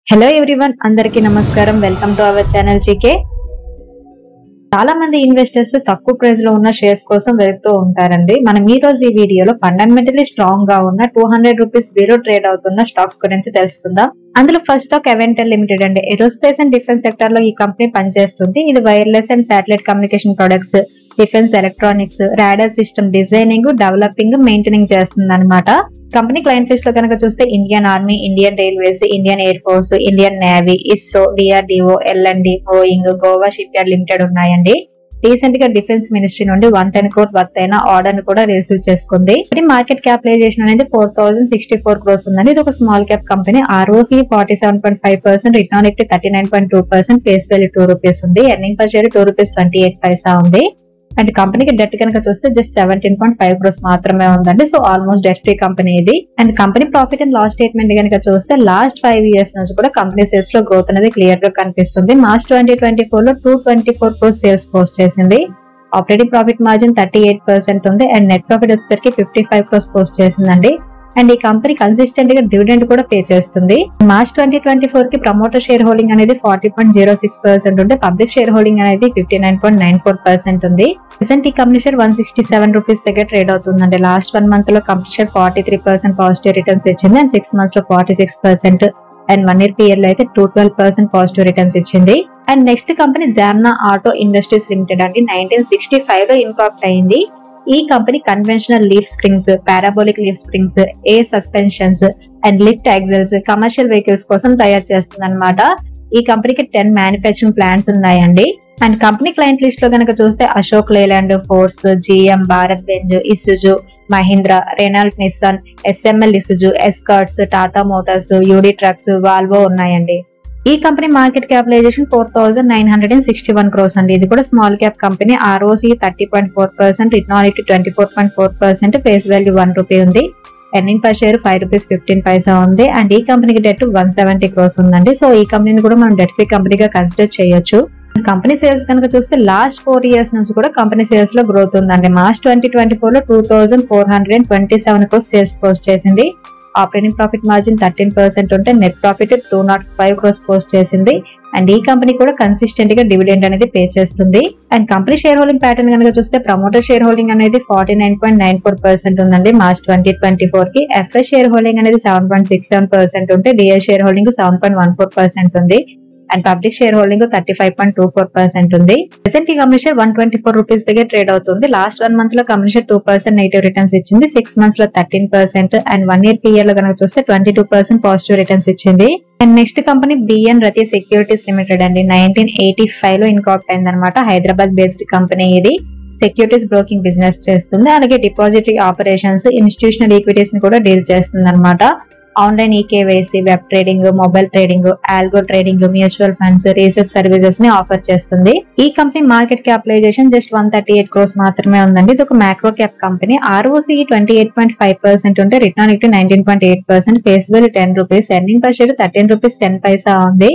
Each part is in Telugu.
హలో ఎవ్రీవన్, అందరికీ నమస్కారం. Welcome to our channel GK. చాలా మంది ఇన్వెస్టర్స్ తక్కువ ప్రైస్ లో ఉన్న షేర్స్ కోసం వెతుకుతూ ఉంటారండి. మనం ఈ రోజు ఈ వీడియోలో ఫండమెంటలీ స్ట్రాంగ్ గా ఉన్న 200 రూపీస్ బిలో ట్రేడ్ అవుతున్న స్టాక్స్ గురించి తెలుసుకుందాం. అందులో ఫస్ట్ స్టాక్ అవెంటెల్ లిమిటెడ్ అండి. ఏరోస్పేస్ అండ్ డిఫెన్స్ సెక్టర్ లో ఈ కంపెనీ పనిచేస్తుంది. ఇది wireless and satellite communication products, defence electronics, radar system designing, developing, maintaining చేస్తుంది అనమాట. కంపెనీ క్లయింట్ లిస్ట్ లో కనుక చూస్తే Indian army, Indian railways, Indian air force, Indian navy, ISRO, DRDO, LND, Boeing, Goa ship yard limited ఉన్నాయండి. రీసెంట్ గా డిఫెన్స్ మినిస్ట్రీ నుండి 110 crore వర్త్ అయిన ఆర్డర్ ను కూడా రిసీవ్ చేసుకుంది. మార్కెట్ క్యాపిటలైజేషన్ అనేది 4064 crores ఉందండి. ఇది ఒక small cap company. ROCE 47.5%, return on equity 39.2%, face value 2 rupees ఉంది. ఎర్నింగ్ పర్ షేర్ 2 రూపీస్ 28 పైసా ఉంది. అండ్ కంపెనీకి డెట్ కనుక చూస్తే జస్ట్ 17.5 crores మాత్రమే ఉందండి. So almost debt free company ఇది. And company profit and loss statement కనుక చూస్తే లాస్ట్ 5 years నుంచి కూడా కంపెనీ సేల్స్ లో గ్రోత్ అనేది క్లియర్ గా కనిపిస్తుంది. మార్చ్ 2024 లో 224 crores సేల్స్ పోస్ట్ చేసింది. ఆపరేటింగ్ ప్రాఫిట్ మార్జిన్ 38% ఉంది. అండ్ నెట్ ప్రాఫిట్ వచ్చేసరికి 55 crores పోస్ట్ చేసిందండి. అండ్ ఈ కంపెనీ కన్సిస్టెంట్ గా డివిడెండ్ కూడా పే చేస్తుంది. మార్చ్ 2024 కి ప్రమోటర్ షేర్ హోల్డింగ్ అనేది 40.06% ఉంటే పబ్లిక్ షేర్ హోల్డింగ్ అనేది 59.94% ఉంది. ప్రెసెంట్ ఈ కంపెనీ షేర్ 167 రూపీస్ దగ్గర ట్రేడ్ అవుతుందండి. లాస్ట్ 1 month లో కంపెనీ షేర్ 43% పాజిటివ్ రిటర్న్స్ ఇచ్చింది. అండ్ 6 months లో 46%, అండ్ 1 year పీరియడ్ లో అయితే 212% పాజిటివ్ రిటర్న్స్ ఇచ్చింది. And next company Jamna auto industries limited అండి. 1965 లో ఇన్కార్పొరేట్ అయింది. ఈ కంపెనీ conventional leaf springs, parabolic leaf springs, air suspensions and lift axles commercial vehicles కోసం తయారు చేస్తుంది అనమాట. ఈ కంపెనీకి 10 మ్యానుఫ్యాక్చరింగ్ ప్లాంట్స్ ఉన్నాయండి. అండ్ కంపెనీ క్లయింట్ లిస్ట్ లో కనుక చూస్తే Ashok Leyland, Force, GM, Bharat Benz, Isuzu, Mahindra, Renault Nissan, SML Isuzu, Escorts, Tata Motors, UD Trucks, Volvo ఉన్నాయండి. ఈ కంపెనీ మార్కెట్ క్యాపిటలైజేషన్ 4961 crores అండి. ఇది కూడా small cap company. ROCE 30.4%, return on equity 24.4%, face value 1 rupee ఉంది. ఎర్నింగ్ పర్ షేర్ 5 రూపీస్ 15 పైసా ఉంది. అండ్ ఈ కంపెనీకి డెట్ 170 crores ఉందండి. సో ఈ కంపెనీని కూడా మనం డెట్ ఫ్రీ కంపెనీగా కన్సిడర్ చేయొచ్చు. కంపెనీ సేల్స్ కనుక చూస్తే లాస్ట్ 4 years నుంచి కూడా కంపెనీ సేల్స్ లో గ్రోత్ ఉందండి. మార్చ్ 2024 లో 2427 crores సేల్స్ పోస్ట్ చేసింది. ఆపరేటింగ్ ప్రాఫిట్ మార్జిన్ 13% ఉంటే నెట్ ప్రాఫిట్ 205 crores పోస్ట్ చేసింది. అండ్ ఈ కంపెనీ కూడా కన్సిస్టెంట్ గా డివిడెండ్ అనేది పే చేస్తుంది. And company share holding pattern కనుక చూస్తే ప్రమోటర్ షేర్ హోల్డింగ్ అనేది 49.94% ఉందండి మార్చ్ 2024 కి. ఎఫ్ఎస్ షేర్ హోల్డింగ్ అనేది 7.67% ఉంటే డిఐ షేర్ హోల్డింగ్ 7.14% ఉంది. అండ్ పబ్లిక్ షేర్ హోల్డింగ్ 35.24% ఉంది. ప్రెసెంట్ ఈ కంపెనీ షేర్ 124 రూపీస్ దగ్గర ట్రేడ్ అవుతుంది. లాస్ట్ 1 month లో కంపెనీ షేర్ 2% నెగిటివ్ రిటర్న్స్ ఇచ్చింది. 6 months లో 13%, అండ్ 1 year పీరియడ్ లో కనుక చూస్తే 22% పాజిటివ్ రిటర్న్స్ ఇచ్చింది. And next company B N Rati securities limited అండి. 1985 లో ఇన్కార్పొరేట్ అయింది అనమాట. హైదరాబాద్ బేస్డ్ కంపెనీ ఇది. సెక్యూరిటీస్ బ్రోకింగ్ బిజినెస్ చేస్తుంది. అలాగే డిపాజిటరీ ఆపరేషన్స్, ఇన్స్టిట్యూషనల్ ఈక్విటీస్ ని కూడా డీల్ చేస్తుంది అనమాట. Online eKYC, web trading, mobile trading, algo trading, mutual funds, research services ని ఆఫర్ చేస్తుంది. ఈ company market capitalization just 138 crores మాత్రమే ఉందండి. ఇది ఒక మ్యాక్రో క్యాప్ కంపెనీ. ROCE 28.5% ఉంటే return on equity 19.8%, face value 10 rupees, earning per share 13 rupees 10 పైసా ఉంది.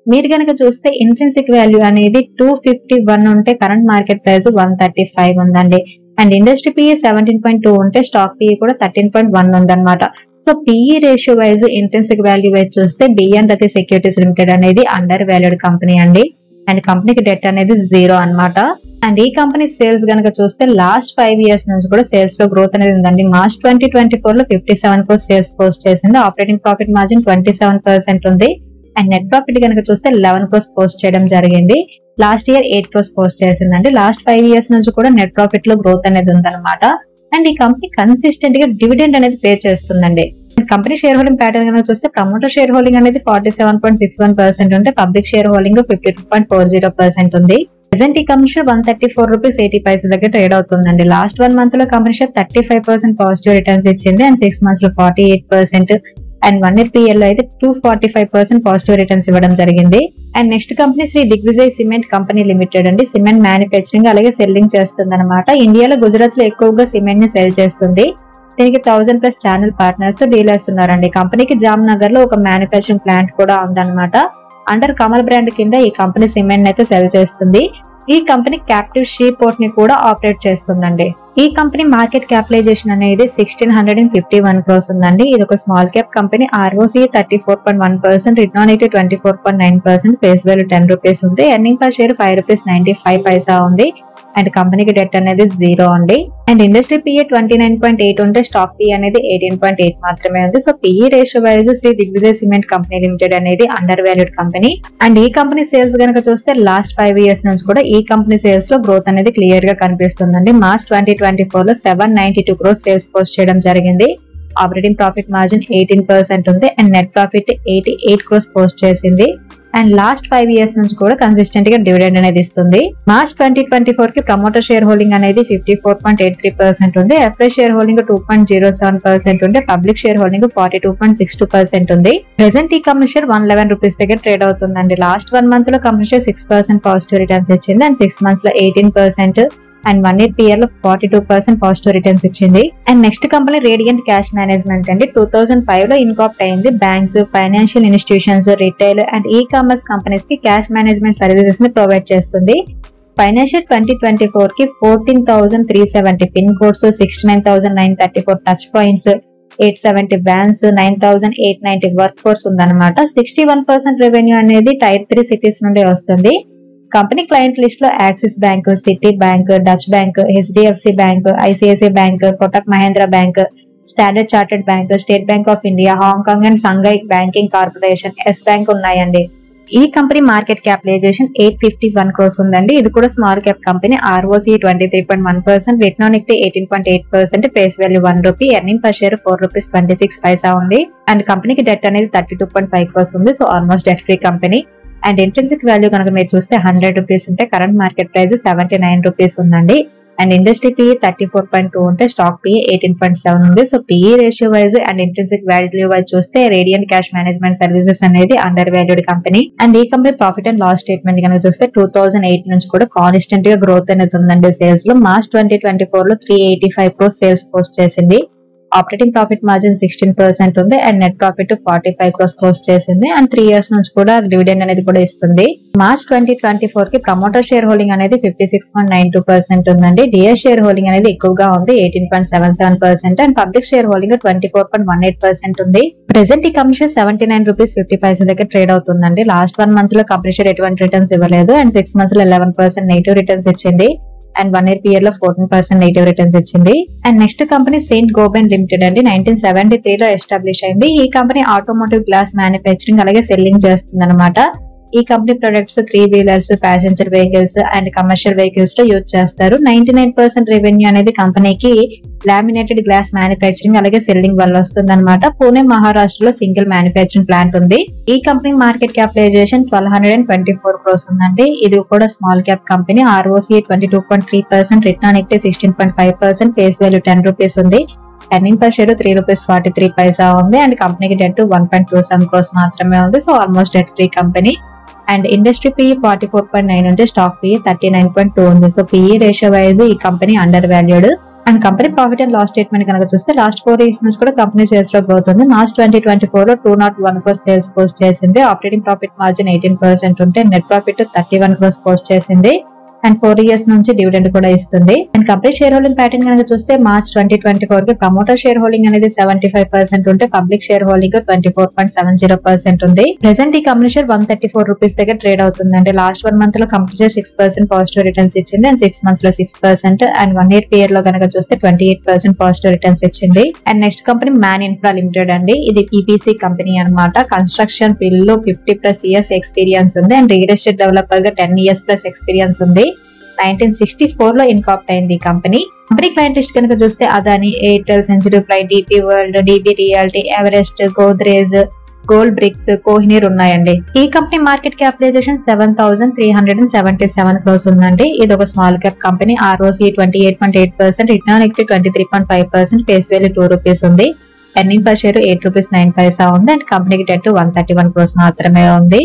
మీరు కనుక చూస్తే ఇంట్రిన్సిక్ వాల్యూ అనేది 251 ఉంటే కరెంట్ మార్కెట్ ప్రైస్ 135 ఉందండి. అండ్ ఇండస్ట్రీ PE 17.2 ఉంటే స్టాక్ PE కూడా 13.1 ఉందన్నమాట. So PE ratio wise, intrinsic value wise చూస్తే బిఎన్ రతి సెక్యూరిటీస్ లిమిటెడ్ అనేది అండర్ వాల్యూడ్ కంపెనీ అండి. అండ్ కంపెనీకి డెట్ అనేది 0 అన్నమాట. అండ్ ఈ కంపెనీ సేల్స్ కనుక చూస్తే లాస్ట్ 5 years నుంచి కూడా సేల్స్ లో గ్రోత్ అనేది ఉందండి. మార్చ్ 2024 లో 57 crores సేల్స్ పోస్ట్ చేసింది. ఆపరేటింగ్ ప్రాఫిట్ మార్జిన్ 27% ఉంది. అండ్ నెట్ ప్రాఫిట్ కనుక చూస్తే 11 crores పోస్ట్ చేయడం జరిగింది. లాస్ట్ ఇయర్ 8 crores పోస్ట్ చేసిందండి. లాస్ట్ 5 years నుంచి కూడా నెట్ ప్రాఫిట్ లో గ్రోత్ అనేది ఉందన్నమాట. అండ్ ఈ కంపెనీ కన్సిస్టెంట్ గా డివిడెండ్ అనేది పే చేస్తుందండి. కంపెనీ షేర్ హోల్డింగ్ ప్యాటర్న్ కనుక చూస్తే ప్రమోటర్ షేర్ హోల్డింగ్ అనేది 47.61% ఉంటే పబ్లిక్ షేర్ హోల్డింగ్ 52.40% ఉంది. ప్రెసెంట్ ఈ కంపెనీ షేర్ 134 రూపీస్ 80 పైసా దగ్గర ట్రేడ్ అవుతుందండి. లాస్ట్ 1 month లో కంపెనీ షేర్ 35% పాజిటివ్ రిటర్న్స్ ఇచ్చింది. అండ్ 6 months లో 48%, అండ్ 1 year పీరియడ్ లో అయితే 245% పాజిటివ్ రిటర్న్స్ ఇవ్వడం జరిగింది. And next company Shri Digvijay cement company limited అండి. సిమెంట్ మ్యానుఫ్యాక్చరింగ్ అలాగే సెల్లింగ్ చేస్తుంది అనమాట. ఇండియాలో గుజరాత్ లో ఎక్కువగా సిమెంట్ ని సెల్ చేస్తుంది. దీనికి 1000+ ఛానల్ పార్ట్నర్స్, డీలర్స్ ఉన్నారండి. కంపెనీకి జామ్నగర్ లో ఒక మ్యానుఫ్యాక్చరింగ్ ప్లాంట్ కూడా ఉందన్నమాట. అండర్ కమల్ బ్రాండ్ కింద ఈ కంపెనీ సిమెంట్ అయితే సెల్ చేస్తుంది. ఈ కంపెనీ క్యాప్టివ్ షీ పోర్ట్ ని కూడా ఆపరేట్ చేస్తుందండి. ఈ కంపెనీ మార్కెట్ క్యాపిటలైజేషన్ అనేది 1651 crores ఉందండి. ఇది ఒక small cap company. ROCE 34.1%, return on equity 24.9%, face value 10 rupees ఉంది. ఎర్నింగ్ పర్ షేర్ 5.95 రూపీస్ ఉంది. అండ్ కంపెనీకి డెట్ అనేది 0 అండి. అండ్ ఇండస్ట్రీ PE 29.8 ఉంటే స్టాక్ PE అనేది 18.8 మాత్రమే ఉంది. So PE ratio wise Shri Digvijay cement company limited అనేది అండర్ వాల్యూడ్ కంపెనీ. అండ్ ఈ కంపెనీ సేల్స్ కనుక చూస్తే లాస్ట్ 5 years నుంచి కూడా ఈ కంపెనీ సేల్స్ లో గ్రోత్ అనేది క్లియర్ గా కనిపిస్తుందండి. మార్చ్ 2024 లో 792 crores సేల్స్ పోస్ట్ చేయడం జరిగింది. ఆపరేటింగ్ ప్రాఫిట్ మార్జిన్ 18% ఉంది. And net profit 88 crores post చేసింది. అండ్ లాస్ట్ 5 years నుంచి కూడా కన్సిస్టెంట్ గా డివిడెండ్ అనేది ఇస్తుంది. మార్చ్ 2024 కి ప్రమోటర్ షేర్ హోల్డింగ్ అనేది 54.83% ఉంది. FI షేర్ హోల్డింగ్ 2.07% ఉంటే పబ్లిక్ షేర్ హోల్డింగ్ 42.62% ఉంది. ప్రెసెంట్ ఈ కంపెనీ షేర్ 111 రూపీస్ దగ్గర ట్రేడ్ అవుతుందండి. లాస్ట్ 1 month లో కంపెనీ షేర్ 6% పాజిటివ్ రిటర్న్స్ ఇచ్చింది. అండ్ 6 months లో 18% అండ్ 1 year PL లో 42% పాజిటివ్ రిటర్న్స్ ఇచ్చింది. And next company radiant cash management అండి. 2005 లో ఇన్కార్పొరేట్ అయింది. Banks, financial institutions, retail and e commerce companies కి క్యాష్ మేనేజ్మెంట్ సర్వీసెస్ ని ప్రొవైడ్ చేస్తుంది. ఫైనాన్షియల్ 2024 కి 14,370 pin codes, 69,934 touch points, 870 vans, 9,890 work force ఉందన్నమాట. 61% రెవెన్యూ అనేది టైర్ 3 సిటీస్ నుండి వస్తుంది. కంపెనీ క్లయింట్ లిస్ట్ లో Axis bank, Citi bank, Deutsche bank, HDFC bank, ICICI bank, Kotak Mahindra Bank, Standard Chartered Bank, State Bank of India, Hong Kong and Shanghai Banking Corporation, Yes Bank ఉన్నాయండి. ఈ కంపెనీ మార్కెట్ క్యాపిటలైజేషన్ 851 crores ఉందండి. ఇది కూడా small cap company. ROCE 23.1%, return on equity 18.8%, face value 1 rupee, earning per share 4.26 rupees ఉంది. అండ్ కంపెనీకి డెట్ అనేది 32.5 crores ఉంది. So almost debt free company. And intrinsic value కనుక మీరు చూస్తే 100 రూపీస్ ఉంటే కరెంట్ మార్కెట్ ప్రైస్ 79 రూపీస్ ఉందండి. అండ్ ఇండస్ట్రీ PE 34.2 ఉంటే స్టాక్ PE 18.7 ఉంది. So PE ratio wise and intrinsic value wise చూస్తే రేడియంట్ క్యాష్ మేనేజ్మెంట్ సర్వీసెస్ అనేది అండర్ వాల్యూడ్ కంపెనీ. అండ్ ఈ company profit and loss statement కనుక చూస్తే 2008 నుంచి కూడా కాన్స్టెంట్ గా గ్రోత్ అనేది ఉందండి. సేల్స్ లో మార్చ్ 2024 లో 385 crores సేల్స్ పోస్ట్ చేసింది. ఆపరేటింగ్ ప్రాఫిట్ మార్జిన్ 16% ఉంది. And net profit 45 crores post చేసింది. అండ్ 3 years నుంచి కూడా డివిడెండ్ అనేది కూడా ఇస్తుంది. మార్చ్ 2024 కి ప్రమోటర్ షేర్ హోల్డింగ్ అనేది 56.92% ఉందండి. డిఎస్ షేర్ హోల్డింగ్ అనేది ఎక్కువగా ఉంది, 18.77%. అండ్ పబ్లిక్ షేర్ హోల్డింగ్ 24.18% ఉంది. ప్రెసెంట్ ఈ కంపెనీ షేర్ 79 రూపీస్ 50 పైసా దగ్గర ట్రేడ్ అవుతుందండి. లాస్ట్ 1 month లో కంపెనీ షేర్ ఎటువంటి రిటర్న్స్ ఇవ్వలేదు. అండ్ 6 months లో 11% నెగిటివ్ రిటర్న్స్ ఇచ్చింది. అండ్ 1 year PL లో 14% నెగిటివ్ రిటర్న్స్ ఇచ్చింది. And next company Saint Gobain limited అండి. 1973 లో ఎస్టాబ్లిష్ అయింది. ఈ కంపెనీ ఆటోమోటివ్ గ్లాస్ మ్యానుఫ్యాక్చరింగ్ అలాగే సెల్లింగ్ చేస్తుంది అనమాట. ఈ company products 3 wheelers, passenger vehicles and commercial vehicles లో యూజ్ చేస్తారు. 99% రెవెన్యూ అనేది కంపెనీకి లామినేటెడ్ గ్లాస్ మ్యానుఫ్యాక్చరింగ్ అలాగే సెల్లింగ్ వల్ల వస్తుంది అనమాట. పూణే మహారాష్ట్రలో సింగిల్ మ్యానుఫ్యాక్చరింగ్ ప్లాంట్ ఉంది. ఈ కంపెనీ మార్కెట్ క్యాపిటలైజేషన్ 1224 crores ఉందండి. ఇది కూడా small cap company. ROCE 22.3%, return on equity 16.5%, face value 10 rupees ఉంది. ఎర్నింగ్ పర్ షేర్ 3.43 రూపీస్ ఉంది. అండ్ కంపెనీకి డెట్ 1.27 crores మాత్రమే ఉంది. So almost debt free company. And industry PE 44.9 ఉంటే స్టాక్ PE 39.2 ఉంది. సో PE రేషియో వైజ్ ఈ company under valued. And company profit and loss statement కనుక చూస్తే లాస్ట్ 4 years నుంచి కూడా కంపెనీ సేల్స్ లో గ్రోత్ ఉంది. మార్చ్ 2024 లో 201 crores సేల్స్ పోస్ట్ చేసింది. ఆపరేటింగ్ ప్రాఫిట్ మార్జిన్ 18% ఉంటే నెట్ ప్రాఫిట్ 31 crores పోస్ట్ చేసింది. అండ్ 4 years నుంచి డివిడెండ్ కూడా ఇస్తుంది. And company share holding pattern కనుక చూస్తే మార్చ్ 2024 కి ప్రమోటర్ షేర్ హోల్డింగ్ అనేది 75% ఉంటే పబ్లిక్ షేర్ హోల్డింగ్ 24.70% ఉంది. ప్రెసెంట్ ఈ కంపెనీ షేర్ 134 రూపీస్ దగ్గర ట్రేడ్ అవుతుంది. అంటే లాస్ట్ 1 month లో కంపెనీ షేర్ 6% పాజిటివ్ రిటర్న్స్ ఇచ్చింది. అండ్ 6 months లో 6% అండ్ 1 year PL లో కనుక చూస్తే 28% పాజిటివ్ రిటర్న్స్ ఇచ్చింది. And next company man infra limited అండి. ఇది EPC కంపెనీ అనమాట. కన్స్ట్రక్షన్ ఫీల్డ్ లో 50+ years ఎక్స్పీరియన్స్ ఉంది. అండ్ రియల్ ఎస్టేట్ డెవలపర్ గా 10 years plus ఎక్స్పీరియన్స్ ఉంది. 1964 లో ఇన్కార్పొరేట్ అయింది ఈ కంపెనీ. కంపెనీ క్లయింట్ లిస్ట్ కనుక చూస్తే Adani, Airtel, Century Ply, DP World, DB Reality, Everest, Godrej, Gold Bricks, Kohinoor ఉన్నాయండి. ఈ కంపెనీ మార్కెట్ క్యాపిటలైజేషన్ 7,377 crores ఉందండి. ఇది ఒక small cap company. ROCE 28.8%, return on equity 23.5%, face value 2 rupees ఉంది. ఎర్నింగ్ పర్ షేర్ 8.09 రూపీస్ ఉంది. అండ్ కంపెనీకి డెట్ 131 crores మాత్రమే ఉంది.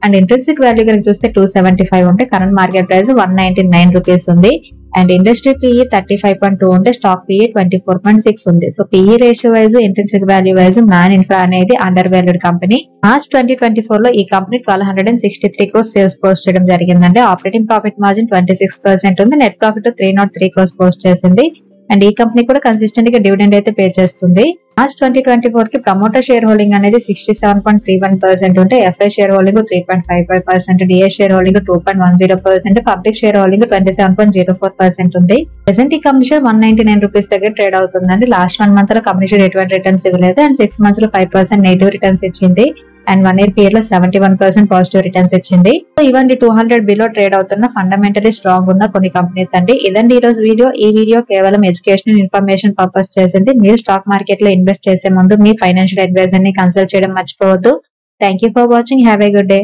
అండ్ ఇంట్రెన్సిక్ వాల్యూ కనుక చూస్తే 275 ఉంటే కరెంట్ మార్కెట్ ప్రైస్ 199 రూపీస్ ఉంది. అండ్ ఇండస్ట్రీ PE 35.2 ఉంటే స్టాక్ PE 24.6 ఉంది. So PE ratio wise, intrinsic value wise man infra అనేది అండర్ వాల్యూడ్ కంపెనీ. మార్చ్ 2024 లో ఈ కంపెనీ 1263 crores సేల్స్ పోస్ట్ చేయడం జరిగిందండి. ఆపరేటింగ్ ప్రాఫిట్ మార్జిన్ 26% ఉంది. నెట్ ప్రాఫిట్ 303 crores పోస్ట్ చేసింది. అండ్ ఈ కంపెనీ కూడా కన్సిస్టెంట్ గా డివిడెండ్ అయితే పే చేస్తుంది. మార్చ్ 2024 కి ప్రమోటర్ షేర్ హోల్డింగ్ అనేది 67.31% ఉంటే FI share holding 3.55%, DI share holding 2.10%, public share holding 27.04% ఉంది. ప్రెసెంట్ ఈ కంపెనీ షేర్ 199 రూపీస్ దగ్గర ట్రేడ్ అవుతుందండి. లాస్ట్ 1 మంత్ లో కంపెనీ షేర్ ఎటువంటి రిటర్న్స్ ఇవ్వలేదు అండ్ 6 మంత్స్ లో 5% నెగిటివ్ రిటర్న్స్ ఇచ్చింది అండ్ 1 year పీరియడ్ లో 71% పాజిటివ్ రిటర్న్స్ ఇచ్చింది. సో ఇవన్నీ 200 బిలో ట్రేడ్ అవుతున్న ఫండమెంటలీ స్ట్రాంగ్ ఉన్న కొన్ని కంపెనీస్ అండి. ఇదండి ఈ రోజు వీడియో. ఈ వీడియో కేవలం ఎడ్యుకేషనల్ ఇన్ఫర్మేషన్ పర్పస్ చేసింది. మీరు స్టాక్ మార్కెట్ లో ఇన్వెస్ట్ చేసే ముందు మీ ఫైనాన్షియల్ అడ్వైజర్ ని కన్సల్ట్ చేయడం మర్చిపోవద్దు. Thank you for watching. Have a good day.